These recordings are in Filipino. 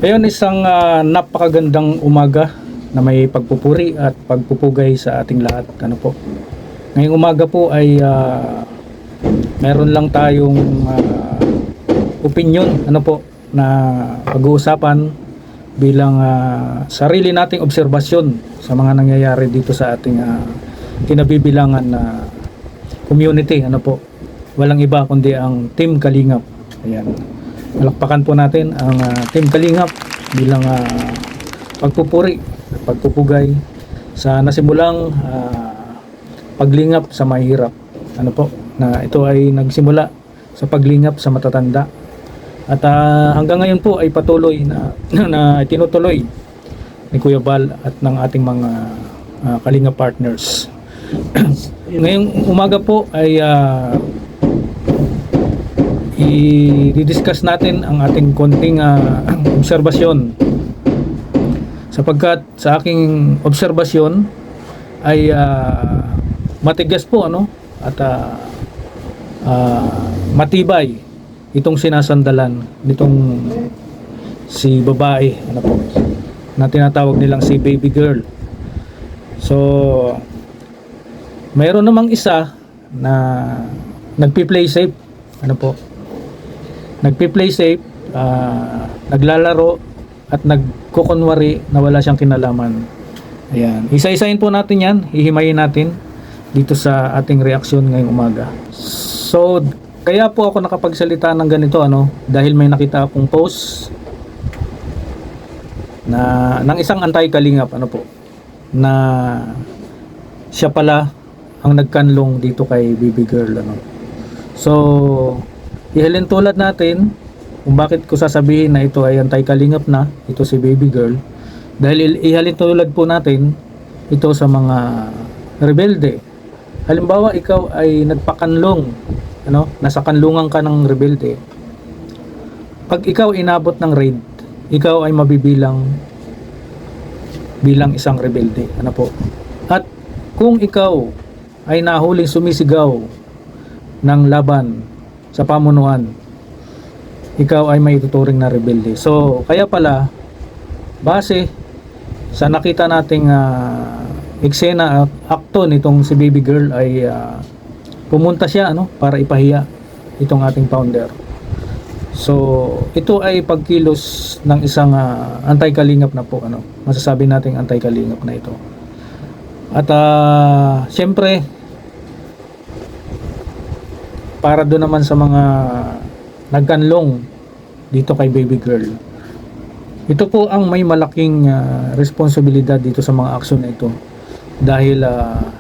Ngayon isang napakagandang umaga na may pagpupuri at pagpupugay sa ating lahat. Ano po? Ngayong umaga po ay meron lang tayong opinion na pag-uusapan bilang sarili nating obserbasyon sa mga nangyayari dito sa ating kinabibilangan na community. Walang iba kundi ang Team Kalingap. Ayan. Palakpakan po natin ang Team Kalingap bilang pagpupuri at pagpupugay sa nasimulang paglingap sa mahirap. Na ito ay nagsimula sa paglingap sa matatanda. At hanggang ngayon po ay patuloy na tinutuloy ni Kuya Bal at ng ating mga Kalingap partners. Ngayong umaga po ay i-discuss natin ang ating konting obserbasyon, sapagkat sa aking obserbasyon ay matigas po at matibay itong sinasandalan nitong si babae na tinatawag nilang si baby girl. So mayroon namang isa na nagpi-play safe, nagpi-play safe, naglalaro at nagkukunwari na wala siyang kinalaman. Ayan, isa-isahin po natin yan, hihimayin natin dito sa ating reaksyon ngayong umaga. So kaya po ako nakapagsalita ng ganito dahil may nakita akong post na ng isang anti-kalingap na siya pala ang nagkanlong dito kay baby girl. So ihalin tulad natin kung bakit ko sasabihin na ito ay anti-kalingap na ito si baby girl, dahil ihalin tulad po natin ito sa mga rebelde. Halimbawa ikaw ay nagpakanlong, nasa kanlungan ka ng rebelde. Pag ikaw inabot ng raid, ikaw ay mabibilang bilang isang rebelde. At kung ikaw ay nahuling sumisigaw ng laban sa pamunuan, ikaw ay may tuturing na rebelde. So kaya pala, base sa nakita nating eksena, akto nitong si baby girl ay pumunta siya para ipahiya itong ating founder. So ito ay pagkilos ng isang anti-kalingap na po, masasabi nating anti-kalingap na ito. At syempre para doon naman sa mga nagkanlong dito kay baby girl, ito po ang may malaking responsibilidad dito sa mga aksyon na ito, dahil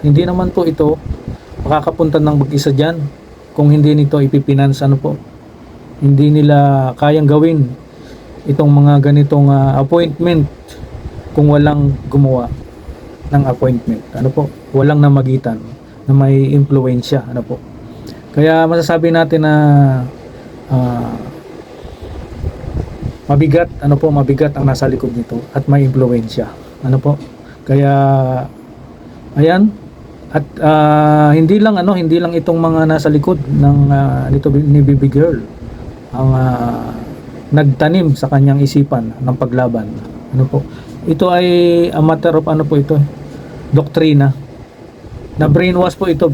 hindi naman po ito makakapunta ng mag-isa dyan kung hindi nito ipipinance. Hindi nila kayang gawin itong mga ganitong appointment kung walang gumawa ng appointment. Walang namagitan na may impluwensya. Kaya masasabi natin na mabigat ang nasa likod nito at may impluwensya. Kaya ayan, at hindi lang itong mga nasa likod ng nito ni baby girl ang nagtanim sa kanyang isipan ng paglaban. Ito ay a matter of ito, doktrina na brainwash po ito,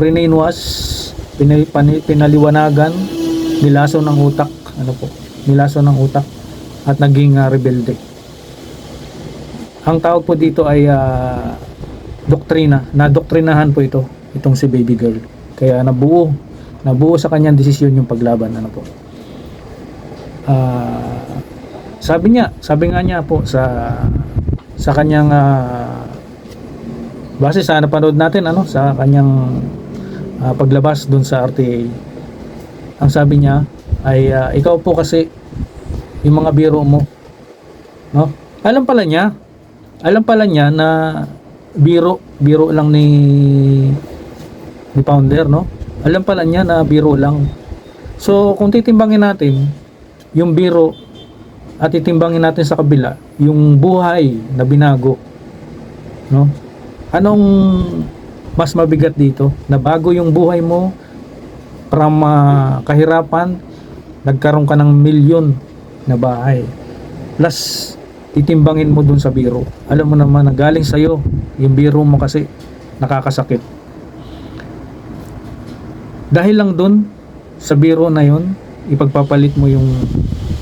pinaliwanagan, nilaso ng utak, at naging rebelde. Ang tawag po dito ay doktrina, nadoktrinahan po itong si baby girl. Kaya nabuo sa kanyang desisyon yung paglaban. Sabi nga niya po sa kanyang base sa napanood natin sa kanyang paglabas dun sa RTA, ang sabi niya ay ikaw po kasi yung mga biro mo, alam pala niya na biro lang ni founder, alam pala niya na biro lang. So kung titimbangin natin yung biro at titimbangin natin sa kabila yung buhay na binago, anong mas mabigat dito? Na bago yung buhay mo from kahirapan, nagkaroon ka ng milyon na bahay. Plus titimbangin mo dun sa biro. Alam mo naman na galing sa'yo yung biro mo kasi nakakasakit. Dahil lang dun sa biro na yun, ipagpapalit mo yung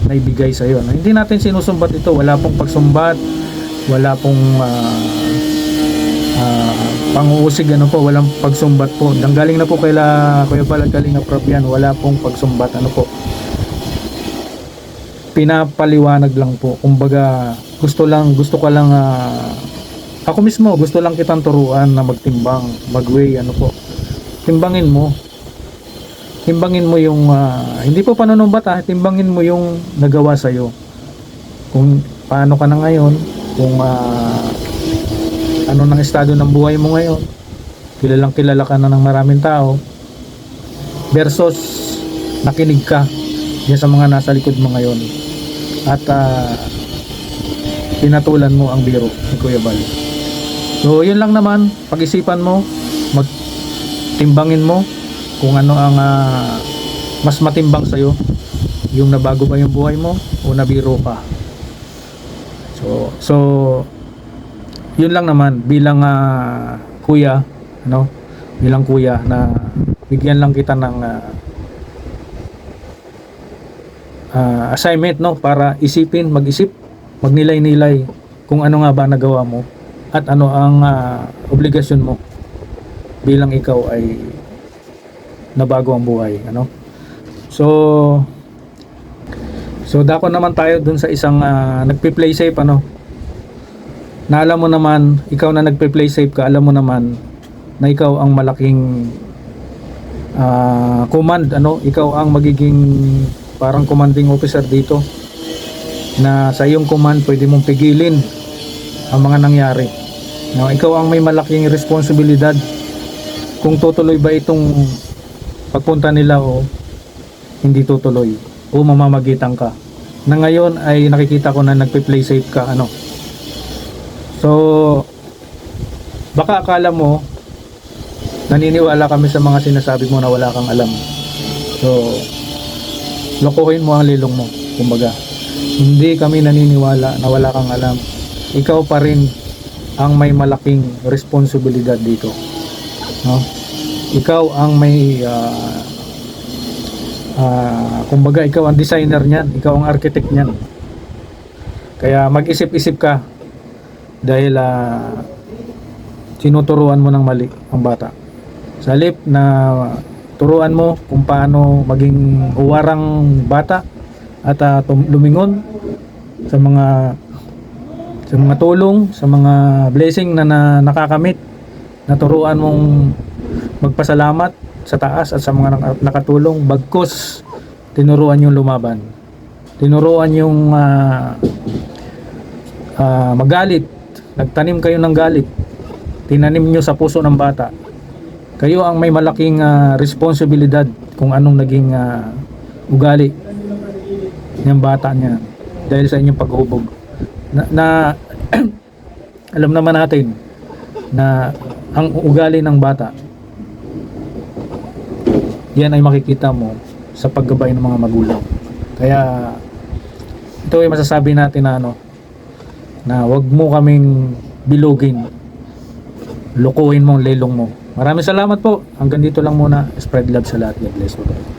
naibigay sa'yo. No? Hindi natin sinusumbat ito. Wala pong pagsumbat, wala pong panguusig, ano po, walang pagsumbat po. Galing na po kaila Kuya Bal at Kalinga Prab yan, wala pong pagsumbat, ano po. Pinapaliwanag lang po. Kumbaga, gusto ko lang ako mismo, gusto lang kitang turuan na magtimbang, mag-weigh, ano po. Timbangin mo yung hindi po panunumbat, timbangin mo yung nagawa sa'yo. Kung paano ka na ngayon, kung ano nang estado ng buhay mo ngayon, kilalang kilala ka na ng maraming tao, versus nakinig ka yan sa mga nasa likod mo ngayon at pinatulan mo ang biro ni Kuya Bal. So yun lang naman, pag-isipan mo, magtimbangin mo kung ano ang mas matimbang sa'yo, yung nabago ba yung buhay mo o nabiro ka. So yun lang naman bilang kuya, ano, bilang kuya na bigyan lang kita ng assignment, no, para isipin, mag-isip, magnilay-nilay kung ano nga ba nagawa mo at ano ang obligasyon mo bilang ikaw ay nabago ang buhay, ano. So dako naman tayo dun sa isang nagpe-play safe, ano, na alam mo naman, ikaw na nagpe-play safe ka, alam mo naman na ikaw ang malaking command, ano, ikaw ang magiging parang commanding officer dito, na sa iyong command pwede mong pigilin ang mga nangyari. No, ikaw ang may malaking responsibilidad kung tutuloy ba itong pagpunta nila o hindi tutuloy, o mamamagitan ka. Na ngayon ay nakikita ko na nagpe-play safe ka, ano. So baka akala mo naniniwala kami sa mga sinasabi mo na wala kang alam. So lokohin mo ang lilong mo, kumbaga. Hindi kami naniniwala na wala kang alam. Ikaw pa rin ang may malaking responsibilidad dito, no? Ikaw ang may kumbaga ikaw ang designer niyan, ikaw ang architect niyan. Kaya mag-isip-isip ka, dahil sinuturuan mo ng mali ang bata. Sa halip na turuan mo kung paano maging uwarang bata at lumingon sa mga tulong, sa mga blessing na nakakamit, naturuan mong magpasalamat sa taas at sa mga nakatulong, bagkus tinuruan yung lumaban, tinuruan yung magalit, nagtanim kayo ng galit, tinanim nyo sa puso ng bata. Kayo ang may malaking responsibilidad kung anong naging ugali ng bata niya dahil sa inyong paghubog. Na alam naman natin na ang ugali ng bata, yan ay makikita mo sa paggabay ng mga magulang. Kaya ito ay masasabi natin na na wag mo kaming bilugin, lokohin mo ang lelong mo. Maraming salamat po. Hanggang dito lang muna. Spread love sa lahat. God bless you.